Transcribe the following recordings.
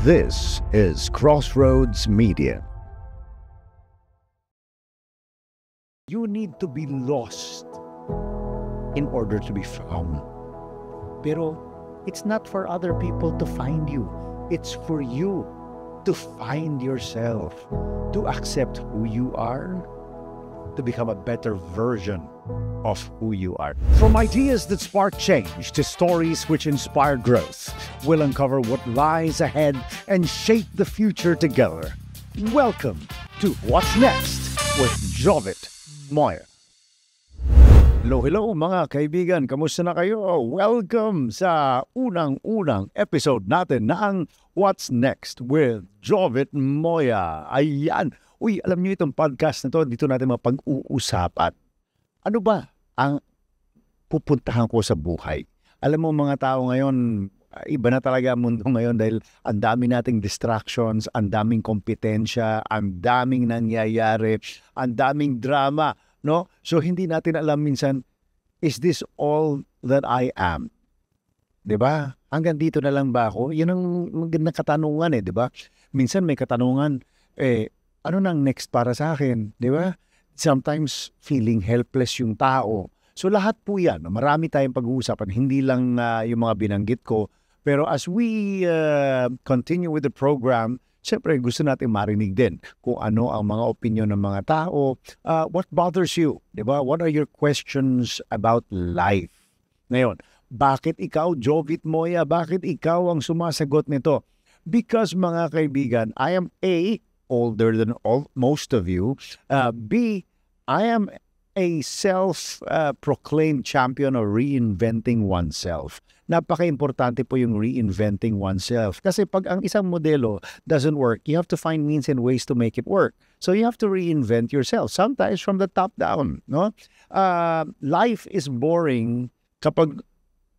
This is Crossroads Media. You need to be lost in order to be found. Pero it's not for other people to find you. It's for you to find yourself, to accept who you are, to become a better version of who you are. From ideas that spark change to stories which inspire growth, we'll uncover what lies ahead and shape the future together. Welcome to What's Next with Jovit Moya. Hello mga kaibigan, kamusta na kayo? Welcome sa unang-unang episode natin ng What's Next with Jovit Moya. Ayan, alam niyo itong podcast na to, dito natin mapag-uusapan. Ano ba ang pupuntahan ko sa buhay? Alam mo mga tao ngayon, iba na talaga ang mundo ngayon dahil ang dami nating distractions, ang daming kompetensya, ang daming nangyayari, ang daming drama. No? So hindi natin alam minsan, is this all that I am? 'Di ba? Hanggang dito na lang ba ako? 'Yun ang magandang katanungan di ba? Minsan may katanungan, ano nang next para sa akin, 'di ba? Sometimes feeling helpless yung tao. So lahat po 'yan, marami tayong pag-uusapan, hindi lang yung mga binanggit ko. Pero as we continue with the program, siyempre gusto natin marinig din kung ano ang mga opinion ng mga tao. What bothers you? Diba? What are your questions about life? Ngayon, bakit ikaw, Jovit Moya, bakit ikaw ang sumasagot nito? Because mga kaibigan, I am A, older than most of you. B, I am a self-proclaimed champion of reinventing oneself. Napaka-importante po yung reinventing oneself. Kasi pag ang isang modelo doesn't work, you have to find means and ways to make it work. So you have to reinvent yourself, sometimes from the top down. No? Life is boring kapag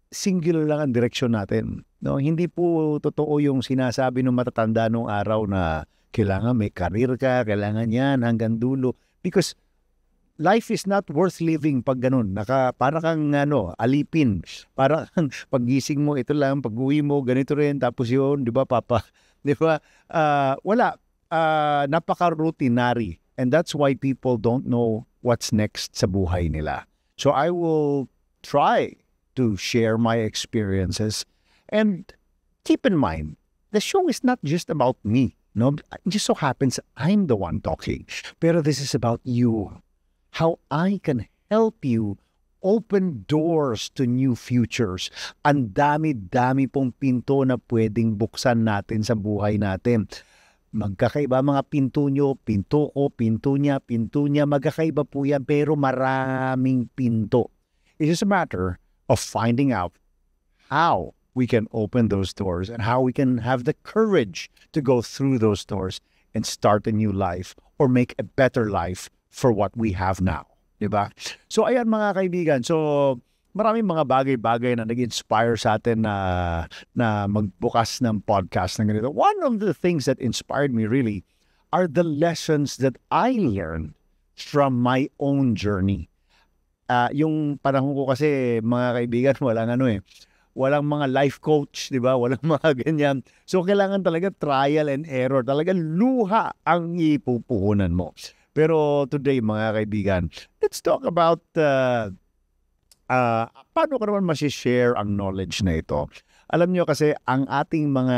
singular lang ang direksyon natin. No? Hindi po totoo yung sinasabi ng matatanda nung araw na kailangan may karir ka, kailangan yan hanggang dulo. Because life is not worth living pag ganun. Para kang alipin. Para paggising mo, ito lang, pag-uwi mo, ganito rin. Tapos yun, di ba, Papa? Di ba? Wala. Napaka-routinary. And that's why people don't know what's next sa buhay nila. So I will try to share my experiences. And keep in mind, the show is not just about me. No? It just so happens I'm the one talking. Pero this is about you. How I can help you open doors to new futures. Ang dami-dami pong pinto na pwedeng buksan natin sa buhay natin. Magkakaiba mga pinto nyo, pinto ko, pinto niya, magkakaiba po yan, pero maraming pinto. It's just a matter of finding out how we can open those doors and how we can have the courage to go through those doors and start a new life or make a better life for what we have now, di ba? So ayan mga kaibigan, so maraming mga bagay-bagay na nag-inspire sa atin na magbukas ng podcast na ganito. One of the things that inspired me really are the lessons that I learned from my own journey. Yung panahon ko kasi mga kaibigan, walang mga life coach, di ba? Walang mga ganyan. So kailangan talaga trial and error, talaga luha ang ipupuhunan mo. Pero today, mga kaibigan, let's talk about paano ka naman masishare ang knowledge na ito. Alam nyo kasi, ang ating mga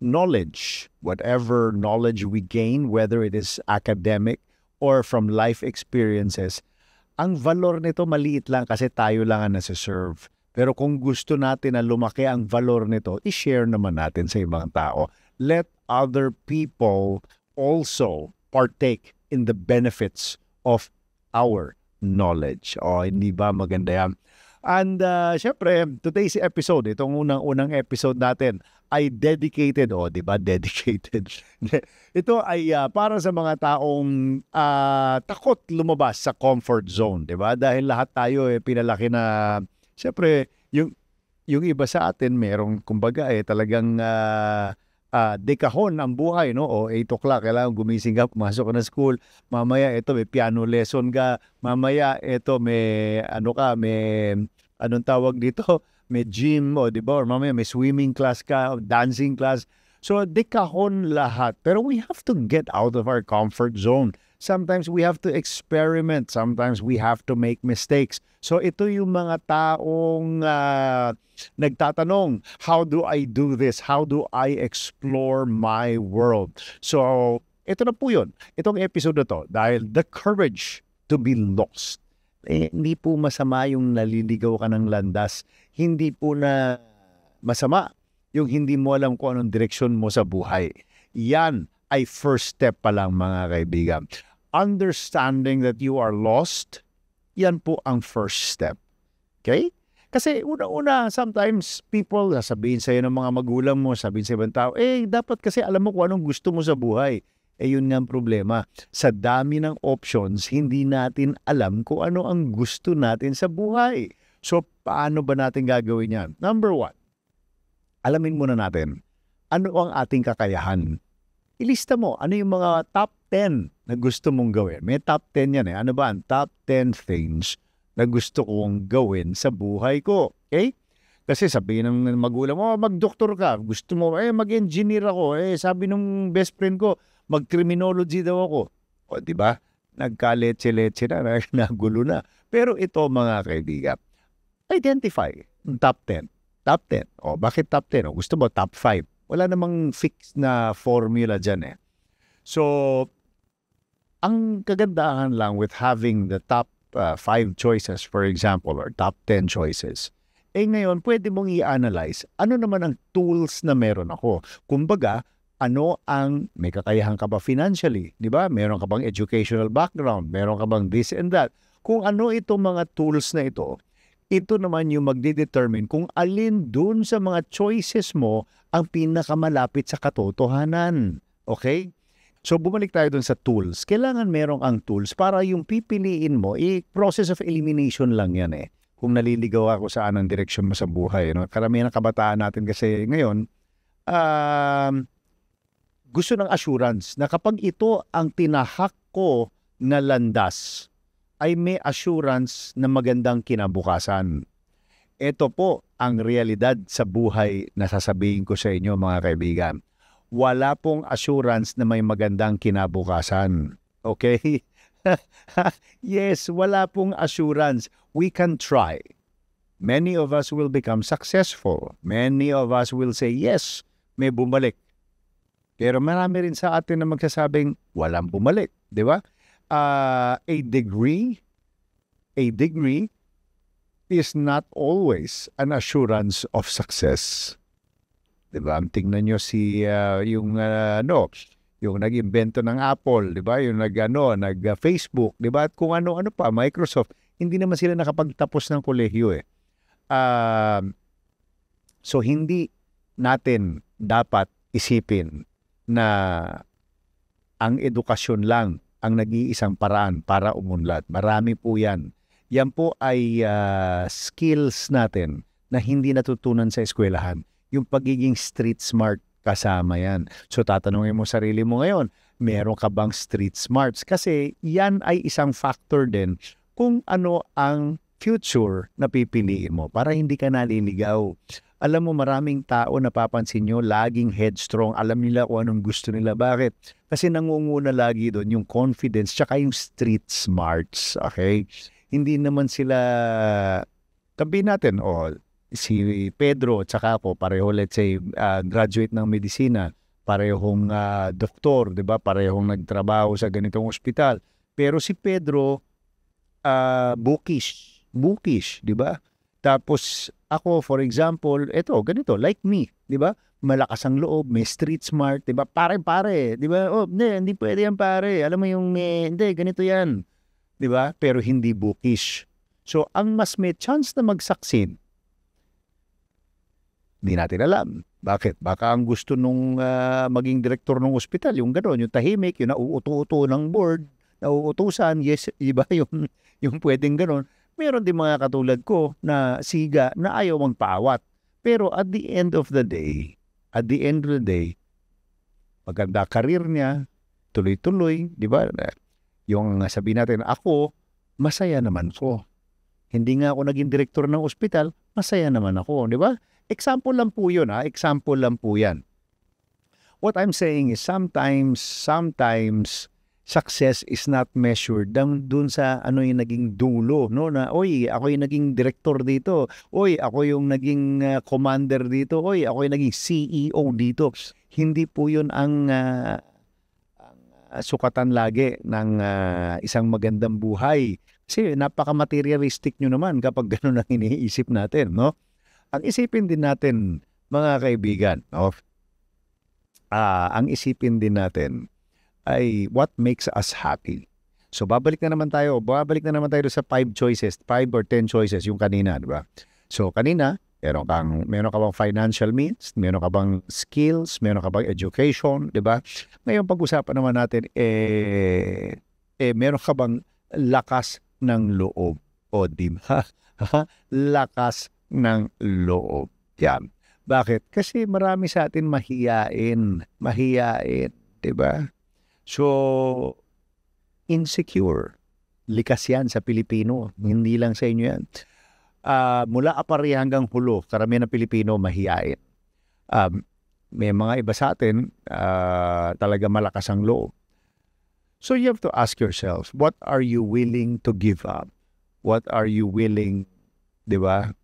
knowledge, whatever knowledge we gain, whether it is academic or from life experiences, ang valor nito maliit lang kasi tayo lang ang nasa-serve. Pero kung gusto natin na lumaki ang valor nito, i-share naman natin sa ibang tao. Let other people also partake in the benefits of our knowledge. Hindi ba maganda yan? And syempre, today's episode, itong unang episode natin ay dedicated, di ba? Dedicated. Ito ay para sa mga taong takot lumabas sa comfort zone, di ba? Dahil lahat tayo pinalaki na, syempre, yung iba sa atin, merong kumbaga talagang dekahon ang buhay, no? O 8 o'clock, kailangan gumising ka, pumasok ka na school. Mamaya, may piano lesson ka. Mamaya, may, anong tawag dito? May gym, di ba? Or mamaya, may swimming class ka, dancing class. So, dekahon lahat. Pero we have to get out of our comfort zone. Sometimes we have to experiment. Sometimes we have to make mistakes. So, ito yung mga taong nagtatanong, how do I do this? How do I explore my world? So, ito na po yun. Itong episode na to, dahil the courage to be lost. Hindi po masama yung naliligaw ka ng landas. Hindi po na masama yung hindi mo alam kung anong direksyon mo sa buhay. Yan ay first step pa lang, mga kaibigan. Understanding that you are lost, yan po ang first step. Okay? Kasi una-una, sometimes people, sabihin sa'yo ng mga magulang mo, sabihin sa ibang tao, dapat kasi alam mo kung anong gusto mo sa buhay. Yun nga ang problema. Sa dami ng options, hindi natin alam kung ano ang gusto natin sa buhay. So, paano ba natin gagawin yan? Number 1, alamin muna natin, ano ang ating kakayahan? Ilista mo, ano yung mga top 10 na gusto mong gawin? May top 10 yan eh. Ano ba ang top 10 things na gusto kong gawin sa buhay ko? Okay? Kasi sabihin ng magulang mo, mag-doktor ka. Gusto mo, mag-engineer ako. Sabi ng best friend ko, mag-criminology daw ako. O, di ba? Nagka-letse-letse na, nagulo na. Pero ito, mga kaibigan, identify top 10. Top 10. O, bakit top 10? O, gusto mo top 5? Wala namang fixed na formula dyan eh. So, ang kagandahan lang with having the top 5 choices, for example, or top 10 choices, ngayon, pwede mong i-analyze ano naman ang tools na meron ako. Kumbaga, ano ang may kakayahan ka ba financially? Di ba? Meron ka bang educational background? Meron ka bang this and that? Kung ano itong mga tools na ito naman yung magdedetermine kung alin dun sa mga choices mo ang pinakamalapit sa katotohanan. Okay? So, bumalik tayo dun sa tools. Kailangan merong ang tools para yung pipiliin mo, process of elimination lang yan eh. Kung naliligaw ako sa anong direksyon mo sa buhay. No? Karamihan ng kabataan natin kasi ngayon, gusto ng assurance na kapag ito ang tinahak ko na landas, ay may assurance na magandang kinabukasan. Ito po ang realidad sa buhay na sasabihin ko sa inyo, mga kaibigan. Wala pong assurance na may magandang kinabukasan. Okay? Yes, wala pong assurance. We can try. Many of us will become successful. Many of us will say, yes, may bumalik. Pero marami rin sa atin na magsasabing walang bumalik, di ba? A degree is not always an assurance of success. Di ba? Tingnan nyo yung nag-invento ng Apple, di ba? Yung nag-Facebook, di ba? At kung ano-ano pa, Microsoft, hindi naman sila nakapagtapos ng kolehiyo eh. So hindi natin dapat isipin na ang edukasyon lang ang nag-iisang paraan para umunlad. Marami po yan. Yan po ay skills natin na hindi natutunan sa eskwelahan. Yung pagiging street smart kasama yan. So tatanungin mo sarili mo ngayon, meron ka bang street smarts? Kasi yan ay isang factor din kung ano ang future na pipiliin mo para hindi ka naliligaw. Alam mo, maraming tao napapansin nyo, laging headstrong. Alam nila kung anong gusto nila. Bakit? Kasi nangunguna lagi doon yung confidence tsaka yung street smarts. Okay? Hindi naman sila, tabi natin, si Pedro tsaka ako, pareho, let's say, graduate ng medisina, parehong doktor, di ba? Parehong nagtrabaho sa ganitong ospital. Pero si Pedro, bookish, di ba? Tapos ako, for example, ganito, like me, di ba? Malakas ang loob, may street smart, di ba? Pare, di ba? Hindi pwede yan, pare. Alam mo yung, hindi, ganito yan. Di ba? Pero hindi bookish. So, ang mas may chance na mag-succeed, hindi natin alam. Bakit? Baka ang gusto nung maging direktor ng ospital, yung gano'n, yung tahimik, yung nauuto-uto ng board, nauutusan, yes, iba yung pwedeng gano'n. Meron din mga katulad ko na siga na ayaw magpaawat. Pero at the end of the day, maganda karir niya, tuloy-tuloy, di ba? Yung sabihin natin, ako, masaya naman ko. Hindi nga ako naging direktor ng ospital, masaya naman ako, di ba? Example lang po yun, example lang po yan. What I'm saying is sometimes success is not measured dun sa ano yung naging dulo, no? Na, oy, ako yung naging director dito. Oy, ako yung naging commander dito. Oy, ako yung naging CEO dito. Hindi po yun ang sukatan lagi ng isang magandang buhay. Kasi napaka-materialistic nyo naman kapag gano'n ang iniisip natin, no? Ang isipin din natin, mga kaibigan, no? Ang isipin din natin ay what makes us happy. So babalik na naman tayo sa 5 choices, 5 or 10 choices yung kanina, di ba? So kanina, meron ka bang financial means, meron ka bang skills, meron ka bang education, di ba? Ngayon pag-usapan naman natin meron ka bang lakas ng loob, o di ba? Lakas ng loob. Yan. Bakit? Kasi marami sa atin mahiyain, di ba? So, insecure. Likas yan sa Pilipino. Hindi lang sa inyo yan. Mula apari hanggang hulo, karamihan ng Pilipino mahiyain. May mga iba sa atin, talaga malakas ang loob. So you have to ask yourself, what are you willing to give up? What are you willing, di ba,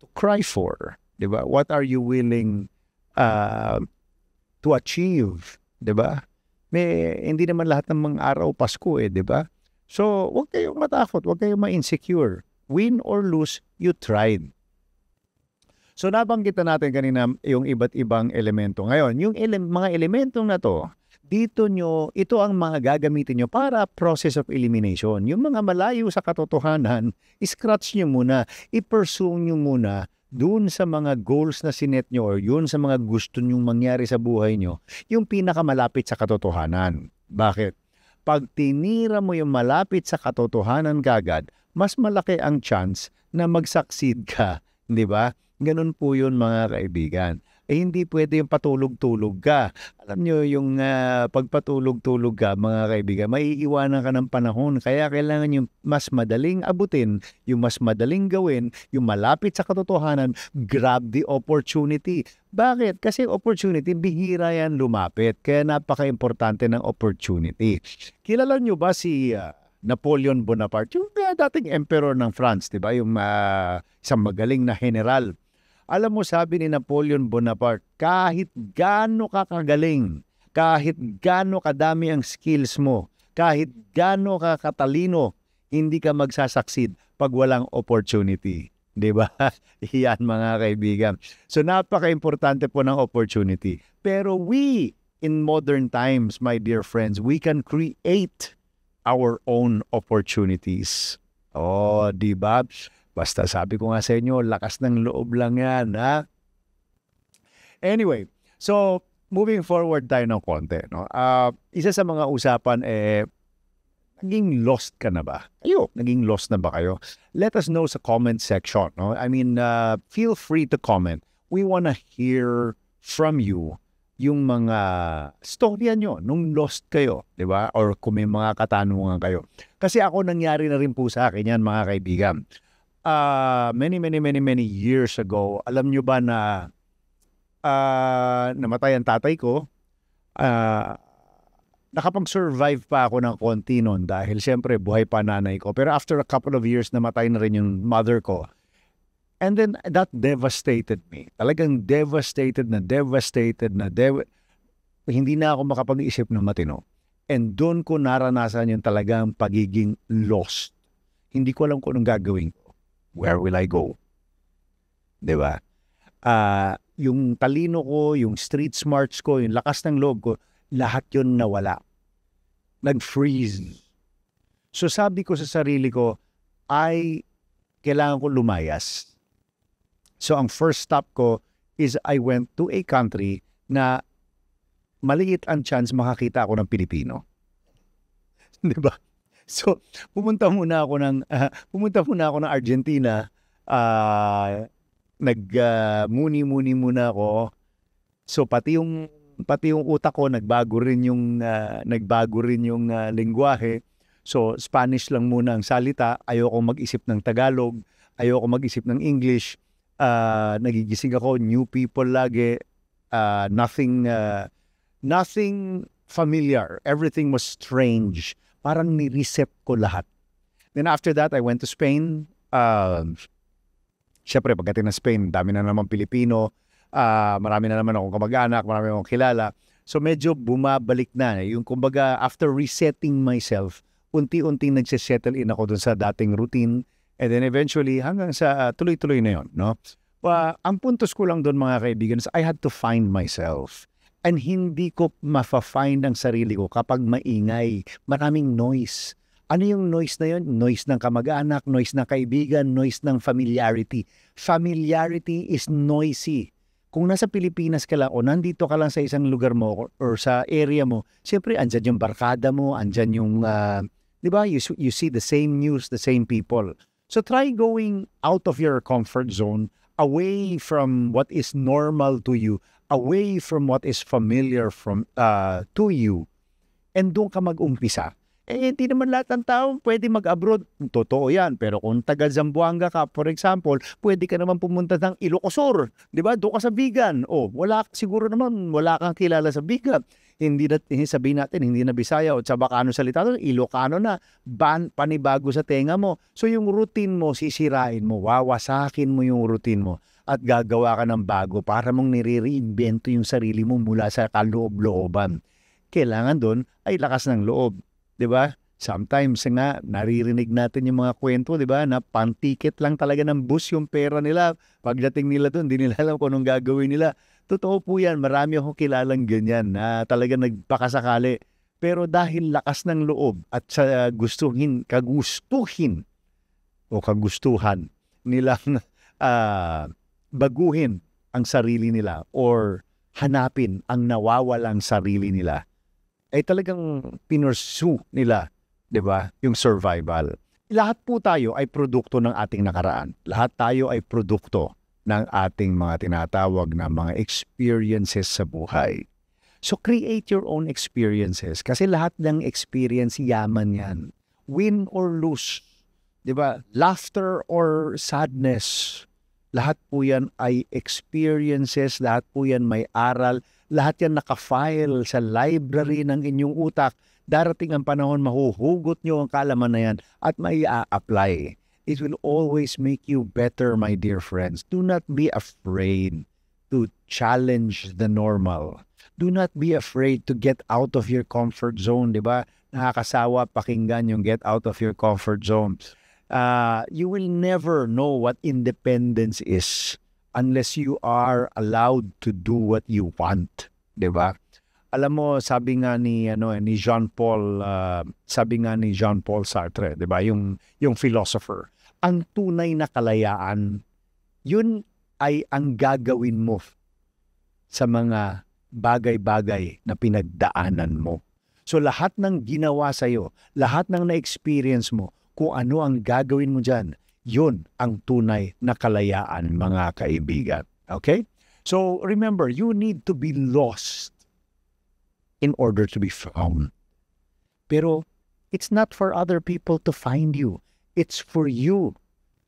to cry for? Di ba? What are you willing to achieve? Di ba? Hindi naman lahat ng mga araw Pasko di ba? So, huwag kayong matakot, huwag kayong ma-insecure. Win or lose, you tried. So, nabanggit na natin kanina yung iba't ibang elemento. Ngayon, yung mga elementong na to, ito ang mga gagamitin nyo para process of elimination. Yung mga malayo sa katotohanan, scratch nyo muna, i-pursue nyo muna doon sa mga goals na sinet nyo or yun sa mga gusto nyong mangyari sa buhay nyo, yung pinakamalapit sa katotohanan. Bakit? Pag tinira mo yung malapit sa katotohanan kagad, mas malaki ang chance na mag-succeed ka. Di ba? Ganun po yun mga kaibigan. Hindi pwede yung patulog-tulog ka. Alam nyo, yung pagpatulog-tulog ka, mga kaibigan, maiiwanan ka ng panahon. Kaya kailangan yung mas madaling abutin, yung mas madaling gawin, yung malapit sa katotohanan, grab the opportunity. Bakit? Kasi opportunity, bihira yan lumapit. Kaya napaka-importante ng opportunity. Kilala nyo ba si Napoleon Bonaparte? Yung dating emperor ng France, di ba? Yung isang magaling na general. Alam mo, sabi ni Napoleon Bonaparte, kahit gaano ka kagaling, kahit gaano kadami ang skills mo, kahit gaano ka katalino, hindi ka magsasucceed pag walang opportunity. Di ba? Iyan mga kaibigan. So napaka-importante po ng opportunity. Pero we, in modern times, my dear friends, we can create our own opportunities. Oh, di ba? Basta sabi ko nga sa inyo, lakas ng loob lang yan, ha? Anyway, so moving forward tayo ng konti, no? Isa sa mga usapan, naging lost ka na ba? Naging lost na ba kayo? Let us know sa comment section, no? I mean, feel free to comment. We wanna hear from you yung mga storya nyo nung lost kayo, di ba? Or kung may mga katanungan kayo. Kasi ako nangyari na rin po sa akin yan, mga kaibigan. Many years ago, alam nyo ba na namatay ang tatay ko? Nakapag-survive pa ako ng konti noon dahil siyempre buhay pa nanay ko. Pero after a couple of years, namatay na rin yung mother ko. And then that devastated me. Talagang devastated. Hindi na ako makapag-isip ng matino. And doon ko naranasan yung talagang pagiging lost. Hindi ko alam kung anong gagawin ko. Where will I go? Diba? Yung talino ko, yung street smarts ko, yung lakas ng loob ko, lahat yun nawala. Nag-freeze. So sabi ko sa sarili ko, kailangan ko lumayas. So ang first stop ko is I went to a country na maliit ang chance makakita ako ng Pilipino. Diba? So, pumunta muna ako ng Argentina. Muni muna ako. So pati yung utak ko nagbago rin yung lengguwahe. So Spanish lang muna ang salita. Ayoko mag-isip ng Tagalog, ayoko mag-isip ng English. Nagigising ako, new people lagi. Nothing Nothing familiar. Everything was strange. Parang ni-reset ko lahat. Then after that, I went to Spain. Siyempre, pagdating ng Spain, dami na naman Pilipino. Marami na naman akong kamag-anak, marami akong kilala. So medyo bumabalik na. Yung kumbaga, after resetting myself, unti-unting nagsisettle in ako dun sa dating routine. And then eventually, hanggang sa tuloy-tuloy na yun. No? Ang puntos ko lang dun mga kaibigan is I had to find myself. And hindi ko mafa-find ang sarili ko kapag maingay. Maraming noise. Ano yung noise na yun? Noise ng kamag-anak, noise ng kaibigan, noise ng familiarity. Familiarity is noisy. Kung nasa Pilipinas ka lang o nandito ka lang sa isang lugar mo or sa area mo, siyempre andyan yung barkada mo, andyan yung, di ba, you see the same news, the same people. So try going out of your comfort zone, away from what is normal to you, away from what is familiar to you, and doon ka mag-umpisa. Hindi naman lahat ng tao pwede mag-abroad. Totoo yan. Pero kung taga Zamboanga ka, for example, pwede ka naman pumunta ng Ilocosur. Di ba? Doon ka sa Bigan. Siguro naman wala kang kilala sa Bigan. Hindi sabihin natin, hindi na Bisaya o Chabacano salita doon, Ilocano na. Panibago sa tenga mo. So yung routine mo, sisirain mo, wawasakin mo yung routine mo at gagawa ka ng bago para mong nire-reinvento yung sarili mo mula sa kaloob-looban. Kailangan doon ay lakas ng loob. 'Di ba? Sometimes nga naririnig natin yung mga kwento, 'di ba? Na pan-ticket lang talaga ng bus yung pera nila. Pagdating nila doon, hindi nila alam kung anong gagawin nila. Totoo po 'yan. Marami akong kilalang ganyan na talaga nagpakasakali. Pero dahil lakas ng loob at sa kagustuhan nilang baguhin ang sarili nila or hanapin ang nawawalang sarili nila, ay talagang pinursue nila, 'di ba? Yung survival. Lahat po tayo ay produkto ng ating nakaraan. Lahat tayo ay produkto ng ating mga tinatawag na mga experiences sa buhay. So create your own experiences kasi lahat ng experience yaman 'yan. Win or lose, 'di ba? Laughter or sadness. Lahat po 'yan ay experiences, lahat po 'yan may aral. Lahat yan naka-file sa library ng inyong utak. Darating ang panahon, mahuhugot nyo ang kaalaman na yan at mai-apply. It will always make you better, my dear friends. Do not be afraid to challenge the normal. Do not be afraid to get out of your comfort zone, di ba? Nakakasawa pakinggan yung get out of your comfort zone. You will never know what independence is unless you are allowed to do what you want, 'di ba? Alam mo, sabi nga ni Jean Paul Sartre, 'di ba? Yung philosopher, ang tunay na kalayaan, yun ay ang gagawin mo sa mga bagay-bagay na pinagdaanan mo. So lahat ng ginawa sa iyo, lahat ng na-experience mo, kung ano ang gagawin mo diyan, yun ang tunay na kalayaan, mga kaibigan. Okay? So remember, you need to be lost in order to be found. Pero it's not for other people to find you. It's for you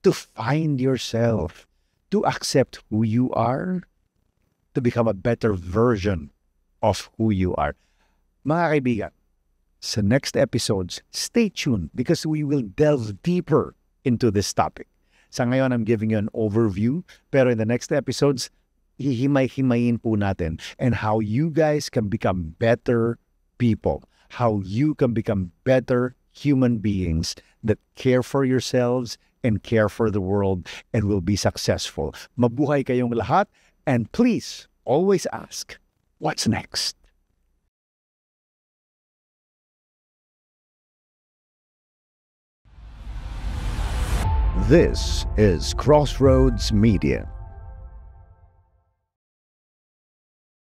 to find yourself, to accept who you are, to become a better version of who you are. Mga kaibigan, sa next episodes, stay tuned because we will delve deeper into this topic. Sa ngayon, I'm giving you an overview, pero in the next episodes, hihimay-himayin po natin and how you guys can become better people, how you can become better human beings that care for yourselves and care for the world and will be successful. Mabuhay kayong lahat, and please always ask, what's next? This is Crossroads Media.